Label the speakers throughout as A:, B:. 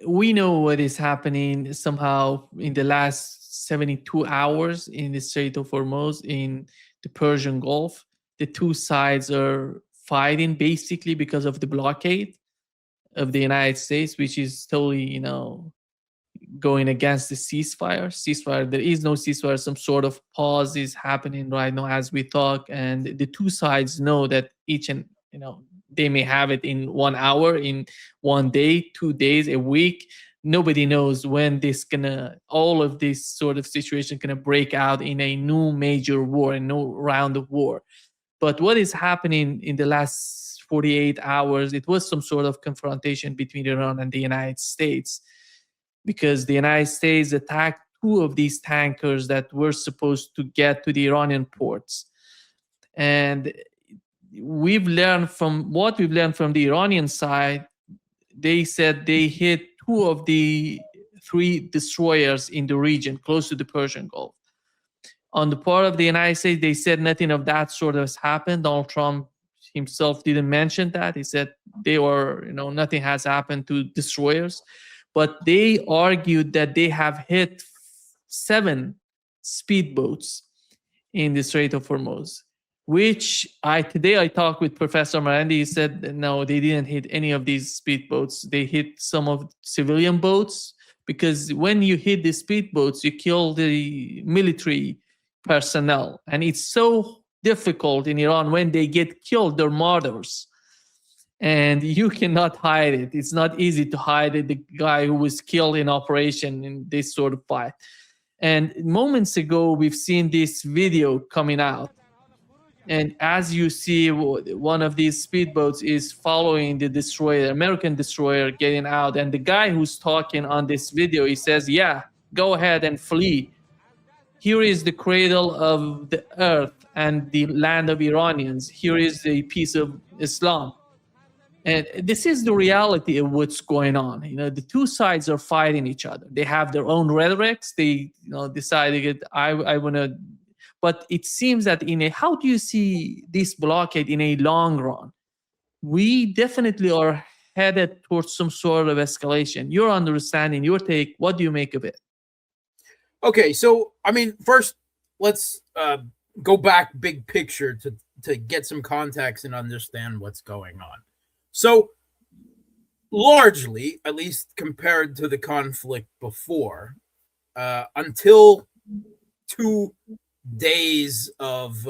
A: we know what is happening somehow in the last 72 hours in the Strait of Hormuz in the Persian Gulf. The two sides are fighting basically because of the blockade of the United States, which is totally, going against the ceasefire. Ceasefire, there is no ceasefire. Some sort of pause is happening right now as we talk, and the two sides know that each and they may have it in 1 hour, in 1 day, 2 days, a week. Nobody knows when all of this sort of situation gonna break out in a new major war, a new round of war. But what is happening in the last 48 hours? It was some sort of confrontation between Iran and the United States, because the United States attacked two of these tankers that were supposed to get to the Iranian ports. And what we've learned from the Iranian side, they said they hit two of the three destroyers in the region close to the Persian Gulf. On the part of the United States, they said nothing of that sort has happened. Donald Trump himself didn't mention that. He said nothing has happened to destroyers. But they argued that they have hit 7 speedboats in the Strait of Hormuz, which today I talked with Professor Marandi. He said no, they didn't hit any of these speedboats. They hit some of civilian boats, because when you hit the speedboats, you kill the military personnel, and it's so difficult in Iran. When they get killed, they're martyrs, and you cannot hide it. It's not easy to hide it, the guy who was killed in operation in this sort of fight. And moments ago, we've seen this video coming out. And as you see, one of these speedboats is following the destroyer, American destroyer, getting out. And the guy who's talking on this video, he says, yeah, go ahead and flee. Here is the cradle of the earth and the land of Iranians. Here is a piece of Islam. And this is the reality of what's going on. The two sides are fighting each other. They have their own rhetorics. They, decided, I want to. But it seems that how do you see this blockade in a long run? We definitely are headed towards some sort of escalation. Your understanding, your take, what do you make of it?
B: Okay, so first let's go back big picture to get some context and understand what's going on. So, largely, at least compared to the conflict before, until 2 days of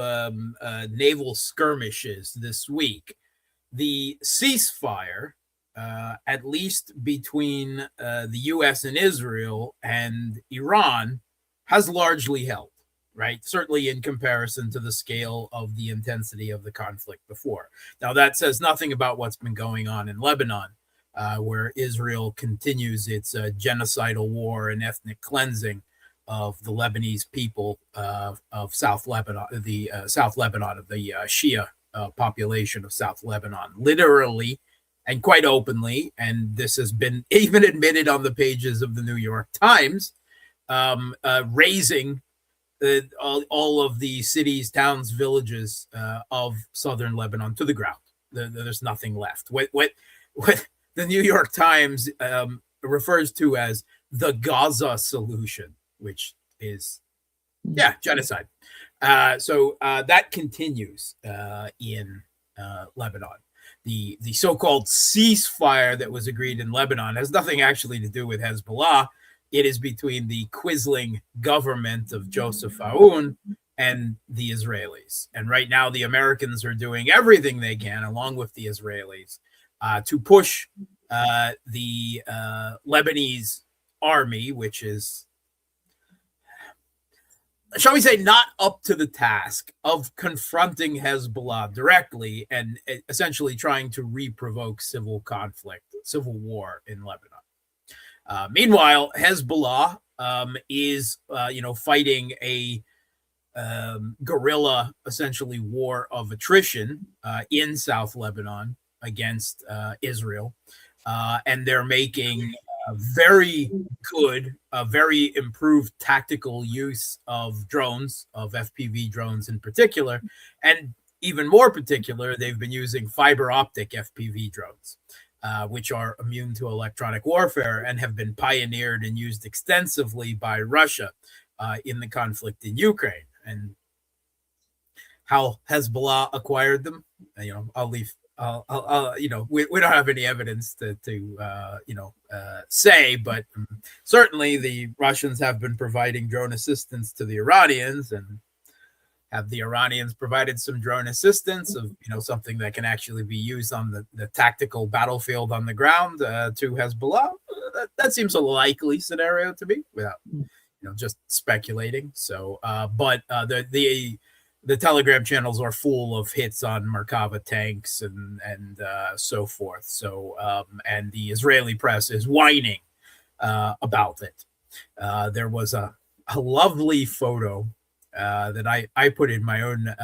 B: naval skirmishes this week, the ceasefire, at least between the U.S. and Israel and Iran, has largely held. Right, certainly in comparison to the scale of the intensity of the conflict before. Now, that says nothing about what's been going on in Lebanon, where Israel continues its genocidal war and ethnic cleansing of the Lebanese people of South Lebanon, the South Lebanon, of the Shia population of South Lebanon, literally and quite openly. And this has been even admitted on the pages of the New York Times, raising all of the cities, towns, villages of southern Lebanon to the ground. There's nothing left. What the New York Times refers to as the Gaza solution, which is, genocide. So that continues in Lebanon. The so-called ceasefire that was agreed in Lebanon has nothing actually to do with Hezbollah. It is between the quisling government of Joseph Aoun and the Israelis. And right now, the Americans are doing everything they can, along with the Israelis, to push the Lebanese army, which is, shall we say, not up to the task of confronting Hezbollah directly and essentially trying to re-provoke civil conflict, civil war in Lebanon. Meanwhile, Hezbollah is, fighting a guerrilla, essentially, war of attrition in South Lebanon against Israel. And they're making very good, very improved tactical use of drones, of FPV drones in particular. And even more particular, they've been using fiber optic FPV drones. which are immune to electronic warfare and have been pioneered and used extensively by Russia in the conflict in Ukraine. And how Hezbollah acquired them, I'll leave. We don't have any evidence to say, but certainly the Russians have been providing drone assistance to the Iranians, and have the Iranians provided some drone assistance of something that can actually be used on the tactical battlefield on the ground to Hezbollah. That seems a likely scenario to me, without just speculating. So, but the Telegram channels are full of hits on Merkava tanks and so forth. So, and the Israeli press is whining about it. There was a lovely photo that I put in my own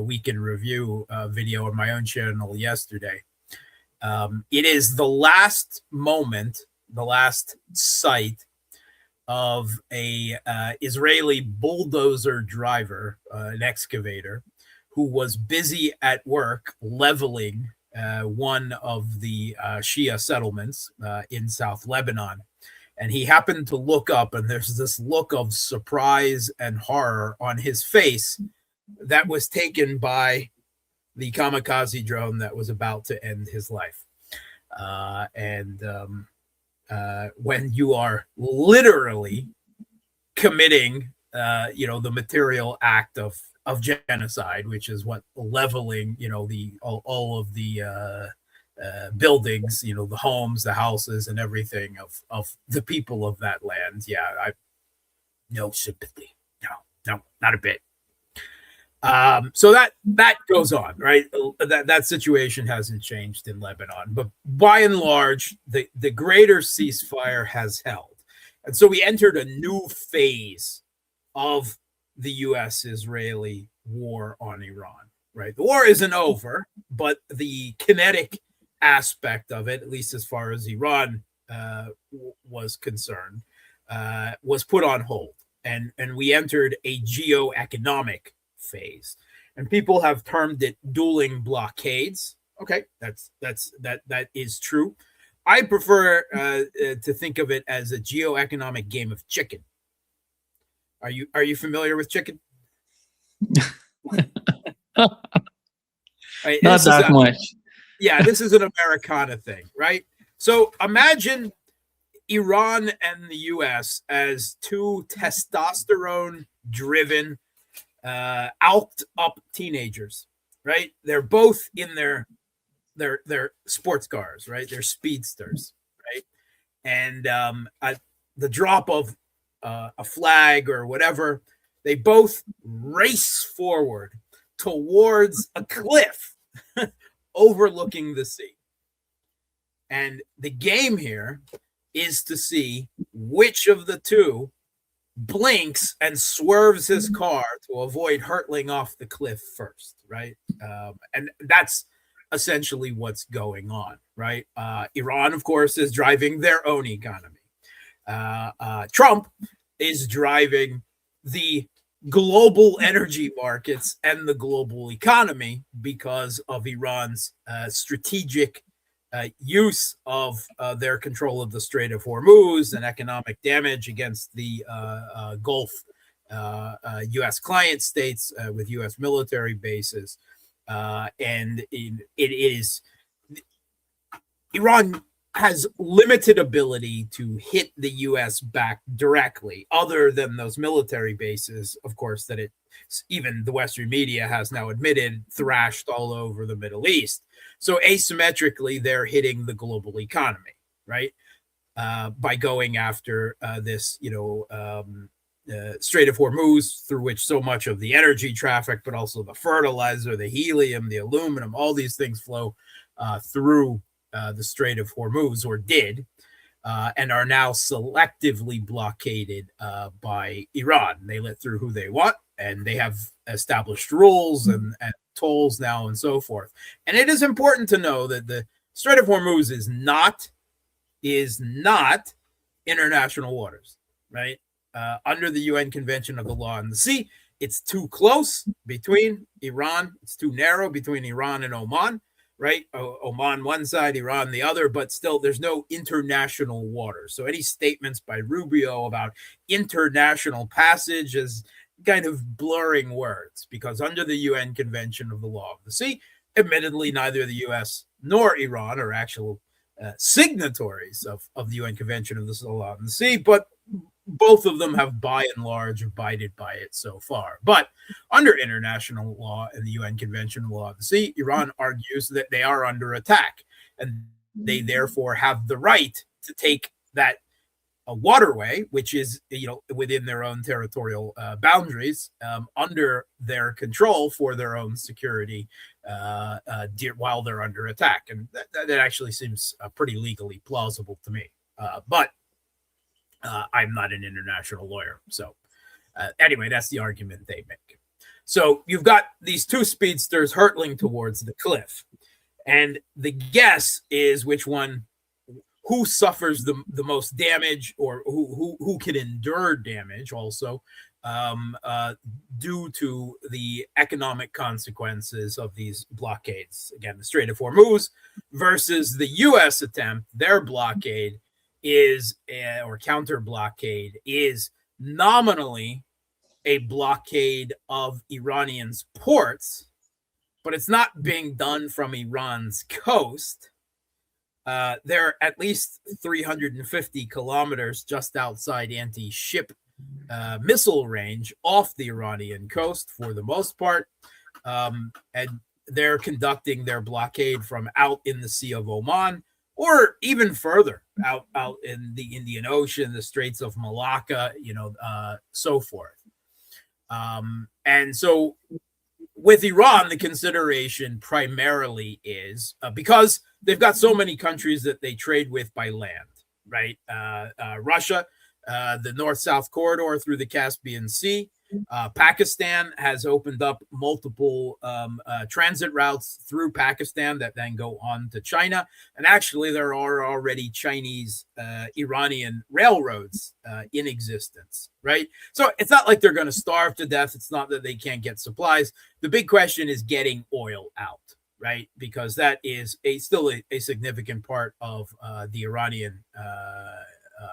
B: week in review video on my own channel yesterday. It is the last moment, the last sight of a Israeli bulldozer driver, an excavator, who was busy at work leveling one of the Shia settlements in South Lebanon. And he happened to look up, and there's this look of surprise and horror on his face that was taken by the kamikaze drone that was about to end his life. When you are literally committing, the material act of genocide, which is what leveling, all of the buildings, the homes, the houses, and everything of the people of that land. Yeah, I no sympathy. No, not a bit. So that goes on, right? That situation hasn't changed in Lebanon, but by and large, the greater ceasefire has held. And so we entered a new phase of the U.S.-Israeli war on Iran, right? The war isn't over, but the kinetic aspect of it, at least as far as Iran was concerned, was put on hold. And we entered a geoeconomic phase, and people have termed it dueling blockades. Okay, that is true. I prefer to think of it as a geoeconomic game of chicken. Are you familiar with chicken? Right,
A: not that much.
B: Yeah, this is an Americana thing, right? So imagine Iran and the U.S. as two testosterone-driven, alked up teenagers, right? They're both in their sports cars, right? They're speedsters, right? And at the drop of a flag or whatever, they both race forward towards a cliff overlooking the sea. And the game here is to see which of the two blinks and swerves his car to avoid hurtling off the cliff first, right? And that's essentially what's going on, right? Iran, of course, is driving their own economy. Trump is driving the global energy markets and the global economy because of Iran's strategic use of their control of the Strait of Hormuz and economic damage against the Gulf U.S. client states with U.S. military bases. And it is Iran has limited ability to hit the U.S. back directly, other than those military bases, of course, that even the Western media has now admitted thrashed all over the Middle East. So asymmetrically, they're hitting the global economy, right? By going after this, Strait of Hormuz, through which so much of the energy traffic, but also the fertilizer, the helium, the aluminum, all these things flow through the Strait of Hormuz, or did, and are now selectively blockaded by Iran. They let through who they want, and they have established rules and tolls now and so forth. And it is important to know that the Strait of Hormuz is not international waters, right? Under the UN Convention of the Law on the Sea, it's too close between Iran. It's too narrow between Iran and Oman. right? Oman one side, Iran the other, but still there's no international water. So any statements by Rubio about international passage is kind of blurring words, because under the UN Convention of the Law of the Sea, admittedly, neither the US nor Iran are actual signatories of the UN Convention of the Law of the Sea, but both of them have by and large abided by it so far. But under international law and the UN Convention of the Law of the Sea, Iran argues that they are under attack, and they therefore have the right to take that a waterway, which is, within their own territorial boundaries, under their control for their own security while they're under attack. And that actually seems pretty legally plausible to me. But I'm not an international lawyer. So anyway, that's the argument they make. So you've got these two speedsters hurtling towards the cliff. And the guess is who suffers the most damage, or who can endure damage also due to the economic consequences of these blockades. Again, the Strait of Hormuz versus the U.S. attempt. Their blockade or counter blockade is nominally a blockade of Iranians' ports, but it's not being done from Iran's coast. They're at least 350 kilometers just outside anti-ship missile range off the Iranian coast for the most part. And they're conducting their blockade from out in the Sea of Oman, or even further out in the Indian Ocean, the Straits of Malacca, so forth. And so with Iran, the consideration primarily is because they've got so many countries that they trade with by land, right? Russia, the north-south corridor through the Caspian Sea. Pakistan has opened up multiple transit routes through Pakistan that then go on to China. And actually, there are already Chinese Iranian railroads in existence, right? So it's not like they're going to starve to death. It's not that they can't get supplies. The big question is getting oil out, right? Because that is still a significant part of the Iranian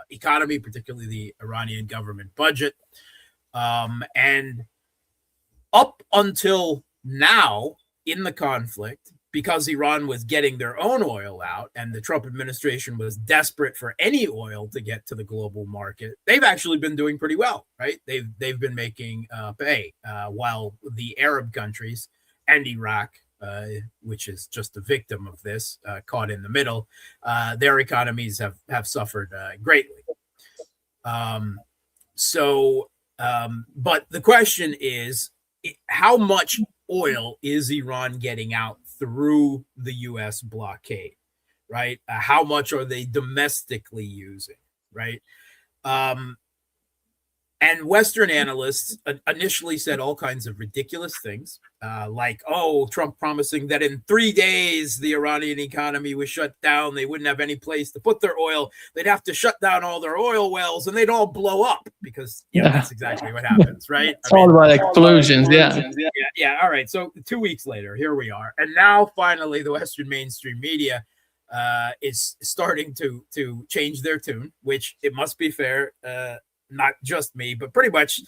B: economy, particularly the Iranian government budget. And up until now in the conflict, because Iran was getting their own oil out and the Trump administration was desperate for any oil to get to the global market, they've actually been doing pretty well, right? They've been making pay, while the Arab countries and Iraq, which is just a victim of this, caught in the middle, their economies have suffered greatly. But the question is, how much oil is Iran getting out through the U.S. blockade, right? How much are they domestically using, right? And Western analysts initially said all kinds of ridiculous things, like, Trump promising that in 3 days the Iranian economy was shut down. They wouldn't have any place to put their oil. They'd have to shut down all their oil wells and they'd all blow up, because that's exactly what happens, right?
A: It's all about explosions,
B: Yeah. All right. So 2 weeks later, here we are. And now finally the Western mainstream media is starting to change their tune, which, it must be fair, not just me, but pretty much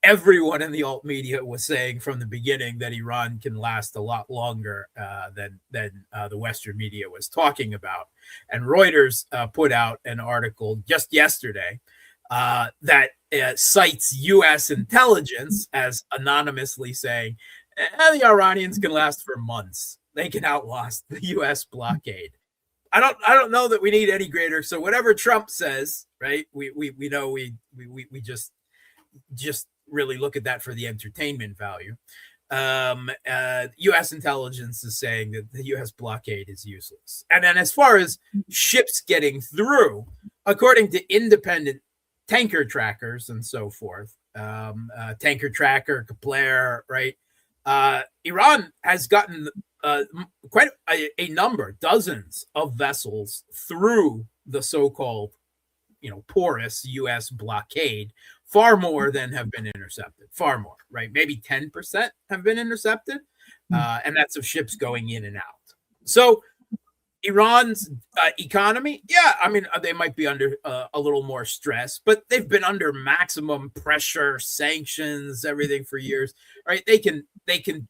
B: everyone in the alt media was saying from the beginning that Iran can last a lot longer than the Western media was talking about. And Reuters put out an article just yesterday that cites U.S. intelligence as anonymously saying, the Iranians can last for months. They can outlast the U.S. blockade. I don't know that we need any greater. So whatever Trump says, right? We know we just really look at that for the entertainment value. U.S. intelligence is saying that the U.S. blockade is useless. And then as far as ships getting through, according to independent tanker trackers and so forth, tanker tracker, Kepler, right? Iran has gotten quite a number, dozens of vessels through the so-called, porous U.S. blockade, far more than have been intercepted, far more, right? Maybe 10% have been intercepted, and that's of ships going in and out. So Iran's economy, yeah, I mean, they might be under a little more stress, but they've been under maximum pressure, sanctions, everything for years, right? They can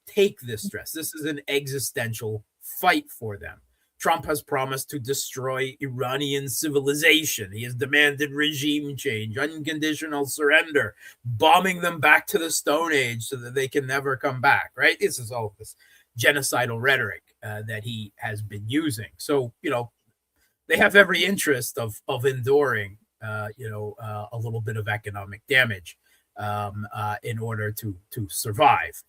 B: take this stress. This is an existential fight for them. Trump has promised to destroy Iranian civilization. He has demanded regime change, unconditional surrender, bombing them back to the Stone Age so that they can never come back, right? This is all this genocidal rhetoric that he has been using. So, they have every interest of enduring, a little bit of economic damage in order to survive.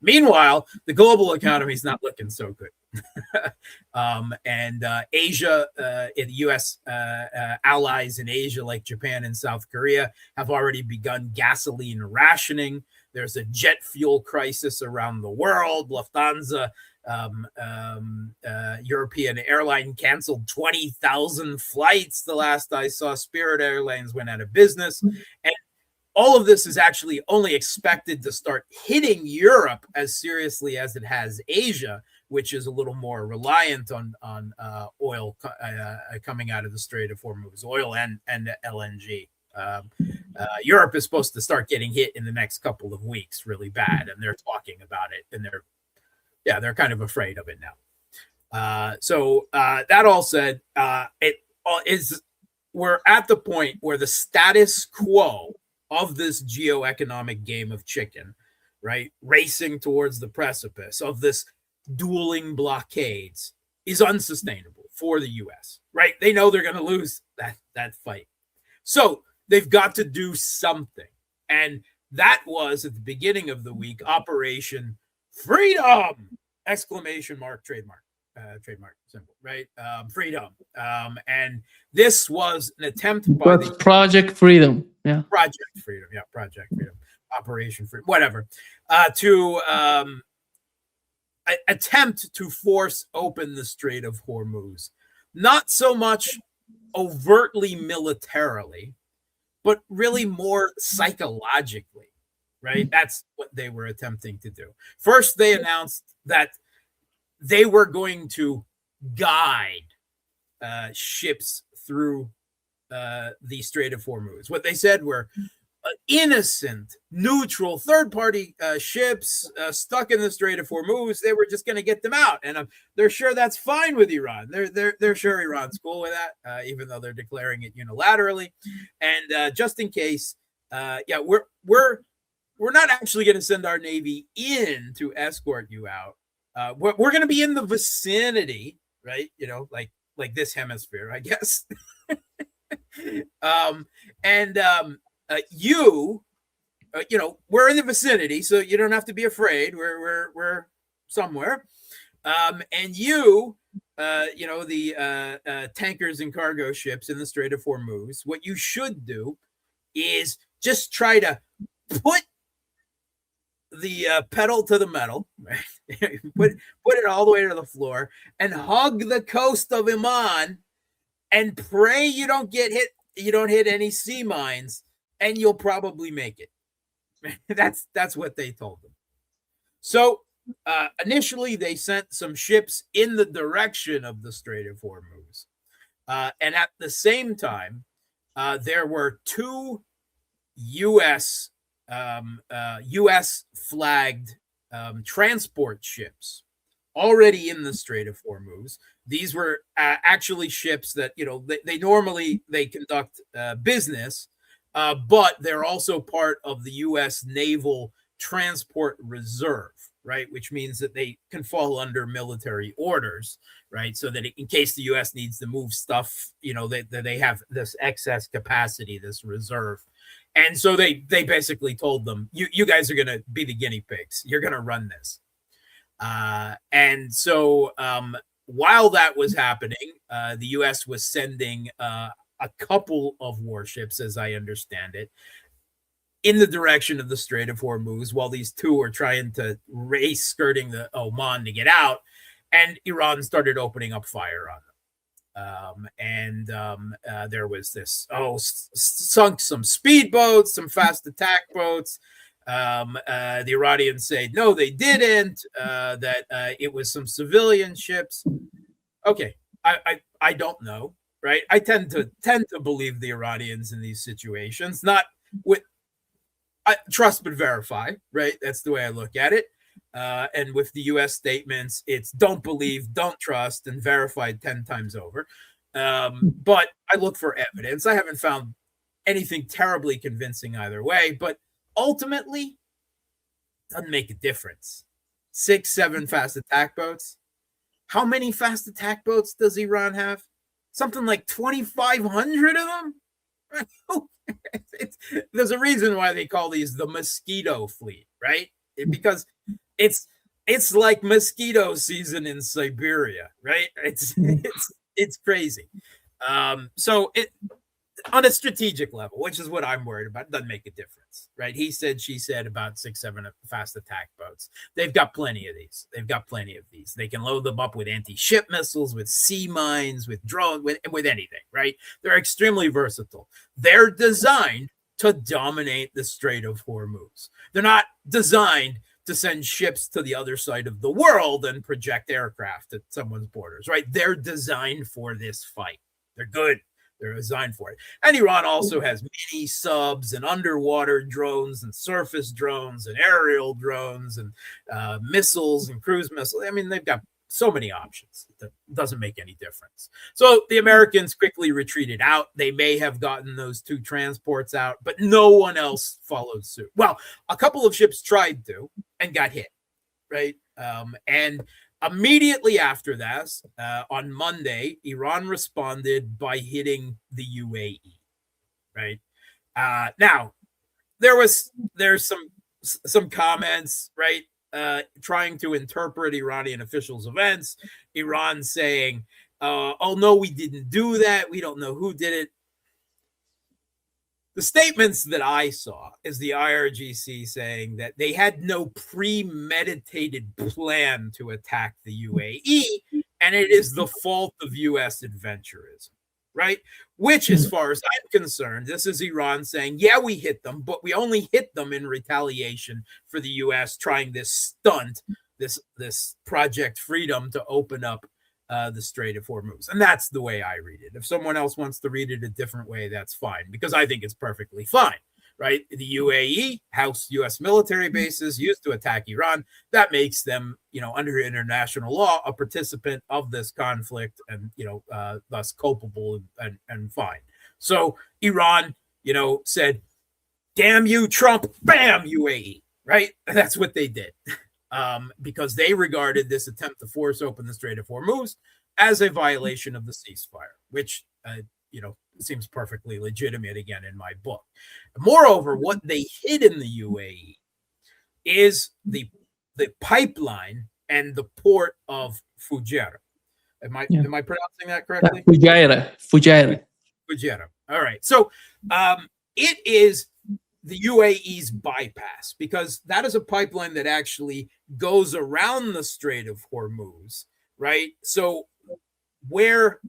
B: Meanwhile, the global economy is not looking so good. And Asia, the U.S. Allies in Asia like Japan and South Korea have already begun gasoline rationing. There's a jet fuel crisis around the world. Lufthansa, European airline, canceled 20,000 flights the last I saw. Spirit Airlines went out of business. And all of this is actually only expected to start hitting Europe as seriously as it has Asia, which is a little more reliant on oil coming out of the Strait of Hormuz, oil and LNG. Europe is supposed to start getting hit in the next couple of weeks really bad, and they're talking about it, and they're kind of afraid of it now. So that all said, we're at the point where the status quo of this geoeconomic game of chicken, right, racing towards the precipice of this dueling blockades, is unsustainable for the U.S., right? They know they're going to lose that fight. So they've got to do something. And that was at the beginning of the week, Operation Freedom! Exclamation mark, trademark symbol, right? Freedom. And this was an attempt by
A: Project Freedom. Yeah.
B: Project Freedom. Operation Freedom, whatever. To attempt to force open the Strait of Hormuz. Not so much overtly militarily, but really more psychologically, right? That's what they were attempting to do. First, they announced that they were going to guide ships through the Strait of Hormuz. What they said were innocent, neutral, third-party ships stuck in the Strait of Hormuz. They were just going to get them out, and they're sure that's fine with Iran. They're sure Iran's cool with that, even though they're declaring it unilaterally. And just in case, we're not actually going to send our Navy in to escort you out. We're going to be in the vicinity, right? Like this hemisphere, I guess. We're in the vicinity, so you don't have to be afraid. We're somewhere. And the tankers and cargo ships in the Strait of Hormuz, what you should do is just try to put the pedal to the metal, right? put it all the way to the floor and hug the coast of Oman and pray you don't get hit. You don't hit any sea mines, and you'll probably make it. That's what they told them. So initially, they sent some ships in the direction of the Strait of Hormuz. And at the same time, there were two U.S. flagged transport ships already in the Strait of Hormuz. These were actually ships that, they normally conduct business, but they're also part of the U.S. Naval Transport Reserve, right? Which means that they can fall under military orders, right? So that in case the U.S. needs to move stuff, they have this excess capacity, this reserve. And so they basically told them, you guys are going to be the guinea pigs. You're going to run this. And so while that was happening, the U.S. was sending a couple of warships, as I understand it, in the direction of the Strait of Hormuz, while these two were trying to race skirting the Oman to get out, and Iran started opening up fire on them. There was this, sunk some speedboats, some fast attack boats, The Iranians say, no, they didn't, that it was some civilian ships. Okay, I don't know, right? I tend to believe the Iranians in these situations, not with trust but verify, right? That's the way I look at it. And with the U.S. statements, it's don't believe, don't trust, and verified 10 times over. But I look for evidence. I haven't found anything terribly convincing either way, but ultimately, doesn't make a difference. 6, 7 fast attack boats. How many fast attack boats does Iran have? Something like 2,500 of them? There's a reason why they call these the mosquito fleet, right? Because it's like mosquito season in Siberia, right? It's crazy. So it on a strategic level, which is what I'm worried about, it doesn't make a difference, right? He said, she said about 6, 7 fast attack boats. They've got plenty of these. They can load them up with anti-ship missiles, with sea mines, with drones, with anything, right? They're extremely versatile. They're designed to dominate the Strait of Hormuz. They're not designed to send ships to the other side of the world and project aircraft at someone's borders, right? They're designed for this fight. They're good. They're designed for it. And Iran also has mini subs and underwater drones and surface drones and aerial drones and missiles and cruise missiles. I mean, they've got so many options. That doesn't make any difference. So the Americans quickly retreated out. They may have gotten those 2 transports out, but no one else followed suit. Well, a couple of ships tried to and got hit, right? And immediately after that, on Monday, Iran responded by hitting the UAE, right? Now, there's some comments, right, trying to interpret Iranian officials' events. Iran saying, oh, no, we didn't do that. We don't know who did it. The statements that I saw is the IRGC saying that they had no premeditated plan to attack the UAE, and it is the fault of U.S. adventurism, right? Which, as far as I'm concerned, this is Iran saying, yeah, we hit them, but we only hit them in retaliation for the U.S. trying this stunt, this Project Freedom to open up the Strait of Hormuz. And that's the way I read it. If someone else wants to read it a different way, that's fine, because I think it's perfectly fine, right? The UAE house U.S. military bases used to attack Iran. That makes them, under international law, a participant of this conflict and, thus culpable and fine. So Iran, said, damn you, Trump, bam, UAE, right? That's what they did. Because they regarded this attempt to force open the Strait of Hormuz as a violation of the ceasefire, which, seems perfectly legitimate again in my book. Moreover, what they hid in the UAE is the pipeline and the port of Fujairah. Am I pronouncing that correctly?
A: Fujairah.
B: All right. So it is the UAE's bypass, because that is a pipeline that actually goes around the Strait of Hormuz, right? So where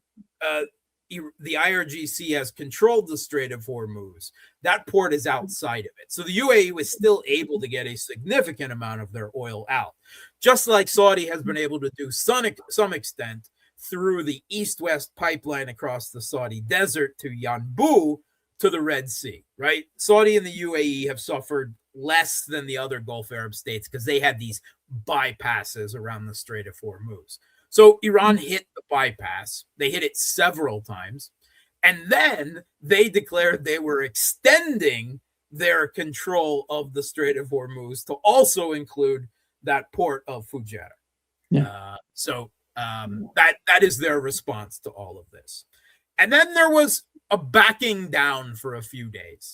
B: the IRGC has controlled the Strait of Hormuz, that port is outside of it. So the UAE was still able to get a significant amount of their oil out, just like Saudi has been able to do some extent through the east-west pipeline across the Saudi desert to Yanbu, to the Red Sea, right? Saudi and the UAE have suffered less than the other Gulf Arab states because they had these bypasses around the Strait of Hormuz. So Iran hit the bypass. They hit it several times. And then they declared they were extending their control of the Strait of Hormuz to also include that port of Fujairah. Yeah. That is their response to all of this. And then there was a backing down for a few days,